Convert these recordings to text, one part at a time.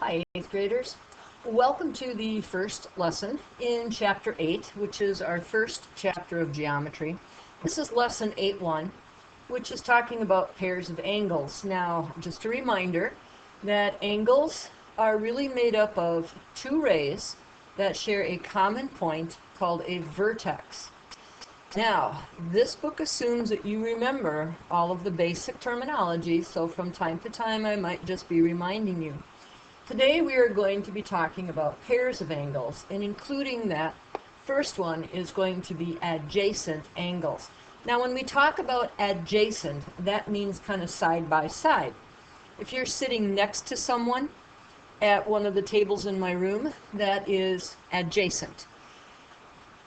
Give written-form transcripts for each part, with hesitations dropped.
Hi, 8th graders. Welcome to the first lesson in Chapter 8, which is our first chapter of geometry. This is Lesson 8.1, which is talking about pairs of angles. Now, just a reminder that angles are really made up of two rays that share a common point called a vertex. Now, this book assumes that you remember all of the basic terminology, so from time to time I might just be reminding you. Today we are going to be talking about pairs of angles, and including that first one is going to be adjacent angles. Now when we talk about adjacent, that means kind of side by side. If you're sitting next to someone at one of the tables in my room, that is adjacent.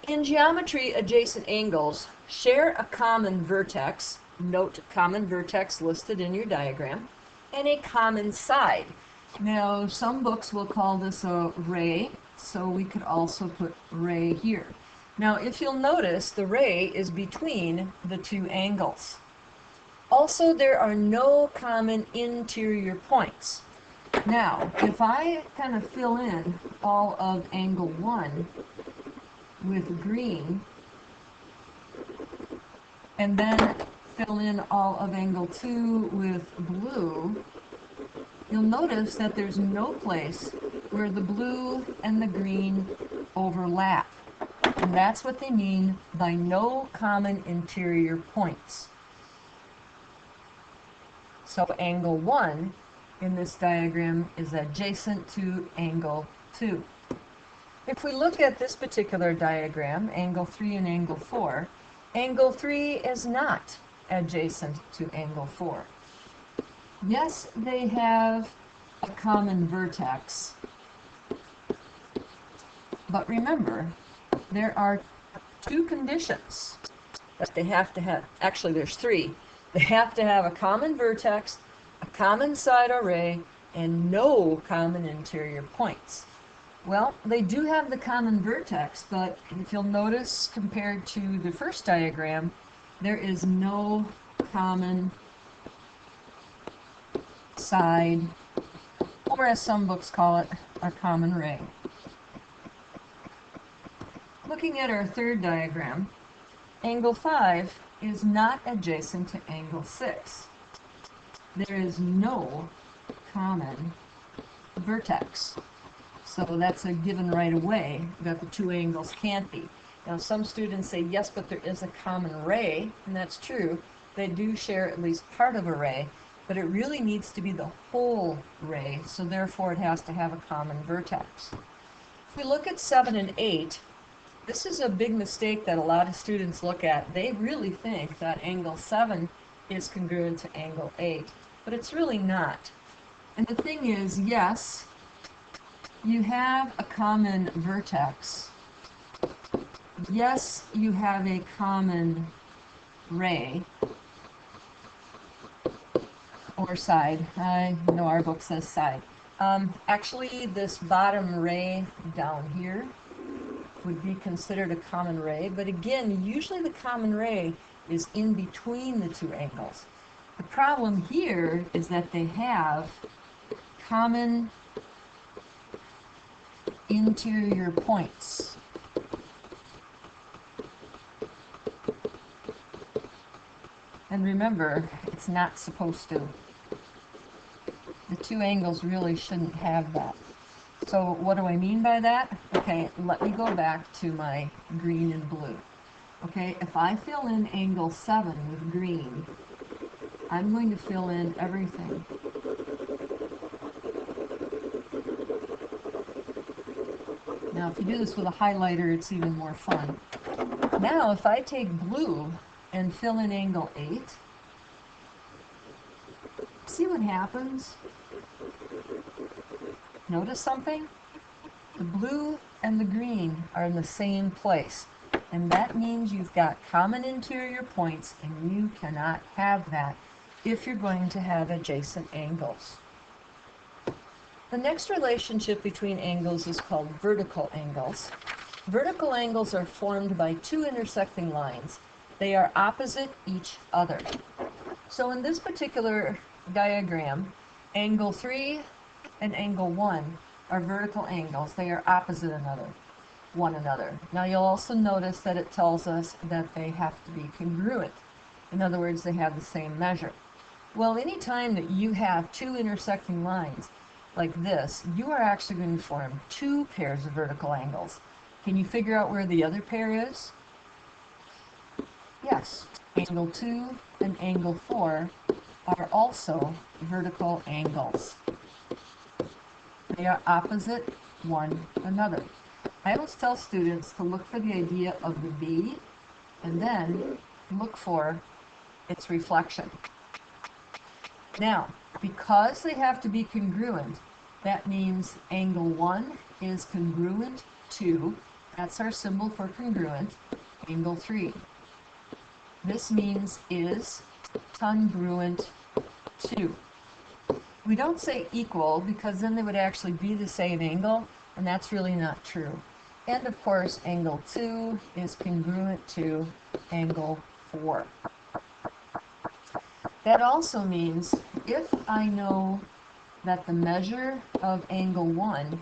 In geometry, adjacent angles share a common vertex, note common vertex listed in your diagram, and a common side. Now, some books will call this a ray, so we could also put ray here. Now, if you'll notice, the ray is between the two angles. Also, there are no common interior points. Now, if I kind of fill in all of angle 1 with green, and then fill in all of angle 2 with blue, you'll notice that there's no place where the blue and the green overlap. And that's what they mean by no common interior points. So angle 1 in this diagram is adjacent to angle 2. If we look at this particular diagram, angle 3 and angle 4, angle 3 is not adjacent to angle 4. Yes, they have a common vertex, but remember, there are two conditions that they have to have. Actually, there's three. They have to have a common vertex, a common side array, and no common interior points. Well, they do have the common vertex, but if you'll notice, compared to the first diagram, there is no common side, or as some books call it, a common ray. Looking at our third diagram, angle 5 is not adjacent to angle 6. There is no common vertex. So that's a given right away that the two angles can't be. Now some students say, yes, but there is a common ray, and that's true. They do share at least part of a ray, but it really needs to be the whole ray, so therefore it has to have a common vertex. If we look at 7 and 8, this is a big mistake that a lot of students look at. They really think that angle 7 is congruent to angle 8, but it's really not. And the thing is, yes, you have a common vertex. Yes, you have a common ray, or side. I know our book says side. Actually, this bottom ray down here would be considered a common ray, but again, usually the common ray is in between the two angles. The problem here is that they have common interior points. And remember, it's not supposed to. The two angles really shouldn't have that. So what do I mean by that? Okay, let me go back to my green and blue. Okay, if I fill in angle 7 with green, I'm going to fill in everything. Now if you do this with a highlighter, it's even more fun. Now if I take blue and fill in angle 8, see what happens? Notice something? The blue and the green are in the same place, and that means you've got common interior points, and you cannot have that if you're going to have adjacent angles. The next relationship between angles is called vertical angles. Vertical angles are formed by two intersecting lines. They are opposite each other. So in this particular diagram, angle 3 and angle 1 are vertical angles. They are opposite one another. Now you'll also notice that it tells us that they have to be congruent. In other words, they have the same measure. Well, anytime that you have two intersecting lines like this, you are actually going to form two pairs of vertical angles. Can you figure out where the other pair is? Yes, angle 2 and angle 4 are also vertical angles. They are opposite one another. I always tell students to look for the idea of the V and then look for its reflection. Now, because they have to be congruent, that means angle 1 is congruent to, that's our symbol for congruent, angle 3. This means is congruent to. We don't say equal because then they would actually be the same angle, and that's really not true. And of course, angle 2 is congruent to angle 4. That also means if I know that the measure of angle 1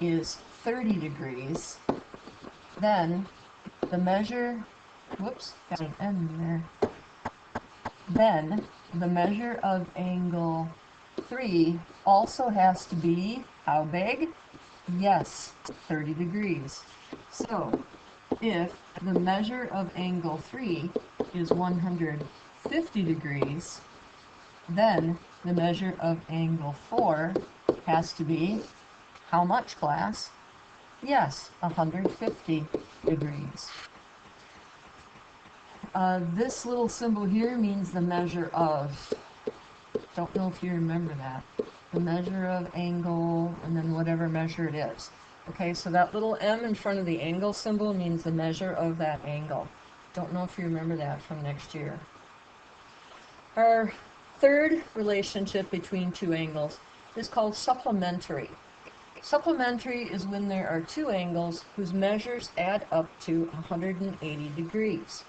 is 30 degrees, then the measure, whoops, got an N there, then the measure of angle 3 also has to be how big? Yes, 30 degrees. So if the measure of angle 3 is 150 degrees, then the measure of angle 4 has to be how much, class? Yes, 150 degrees. This little symbol here means the measure of, don't know if you remember that, the measure of angle and then whatever measure it is. Okay, so that little M in front of the angle symbol means the measure of that angle. Don't know if you remember that from next year. Our third relationship between two angles is called supplementary. Supplementary is when there are two angles whose measures add up to 180 degrees.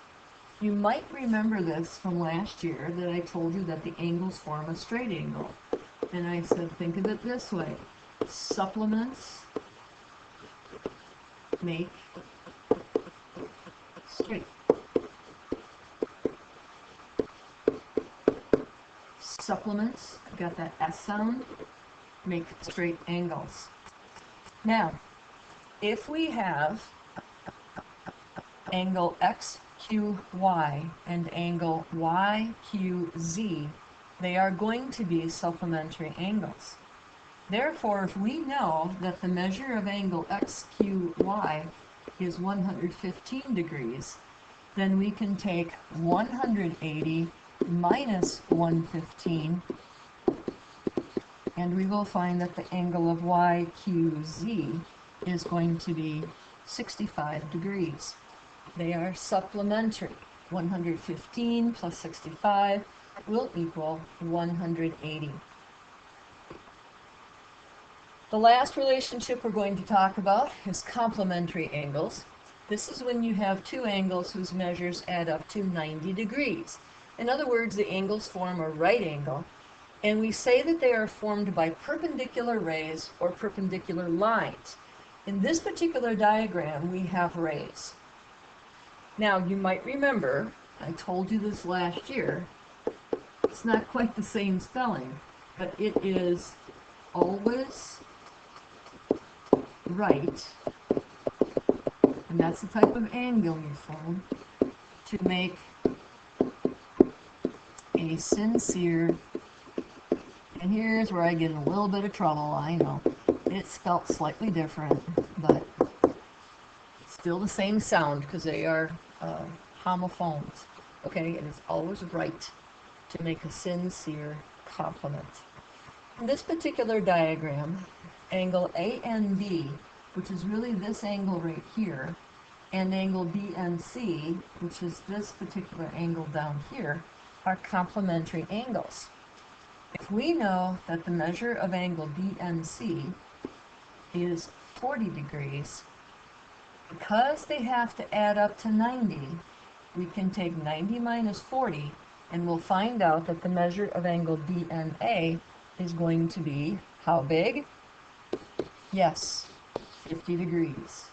You might remember this from last year that I told you that the angles form a straight angle. And I said, think of it this way. Supplements make straight. Supplements, got that S sound, make straight angles. Now, if we have angle XQY and angle YQZ, they are going to be supplementary angles. Therefore, if we know that the measure of angle XQY is 115 degrees, then we can take 180 minus 115, and we will find that the angle of YQZ is going to be 65 degrees. They are supplementary. 115 plus 65 will equal 180. The last relationship we're going to talk about is complementary angles. This is when you have two angles whose measures add up to 90 degrees. In other words, the angles form a right angle, and we say that they are formed by perpendicular rays or perpendicular lines. In this particular diagram, we have rays. Now, you might remember, I told you this last year, it's not quite the same spelling, but it is always right, and that's the type of angle you form to make a sincere, and here's where I get in a little bit of trouble, I know. It's spelled slightly different, but still the same sound because they are homophones. Okay, and it's always right to make a sincere compliment. In this particular diagram, angle ANB, which is really this angle right here, and angle BNC, which is this particular angle down here, are complementary angles. If we know that the measure of angle BNC is 40 degrees, because they have to add up to 90, we can take 90 minus 40, and we'll find out that the measure of angle BNA is going to be how big? Yes, 50 degrees.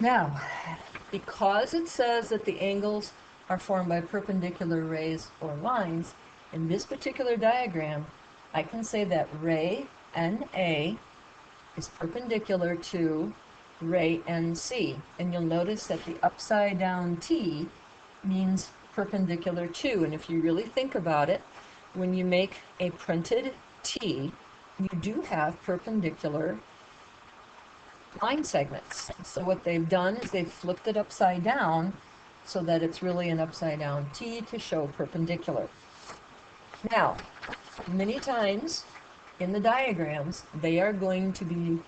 Now, because it says that the angles are formed by perpendicular rays or lines, in this particular diagram, I can say that ray NA is perpendicular to ray NC. And you'll notice that the upside down T means perpendicular to. And if you really think about it, when you make a printed T, you do have perpendicular line segments. So what they've done is they've flipped it upside down so that it's really an upside down T to show perpendicular. Now, many times in the diagrams, they are going to be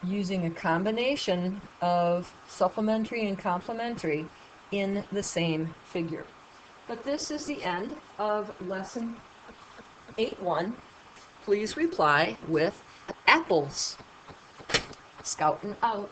using a combination of supplementary and complementary in the same figure. But this is the end of lesson 8.1. Please reply with apples. Scouting out.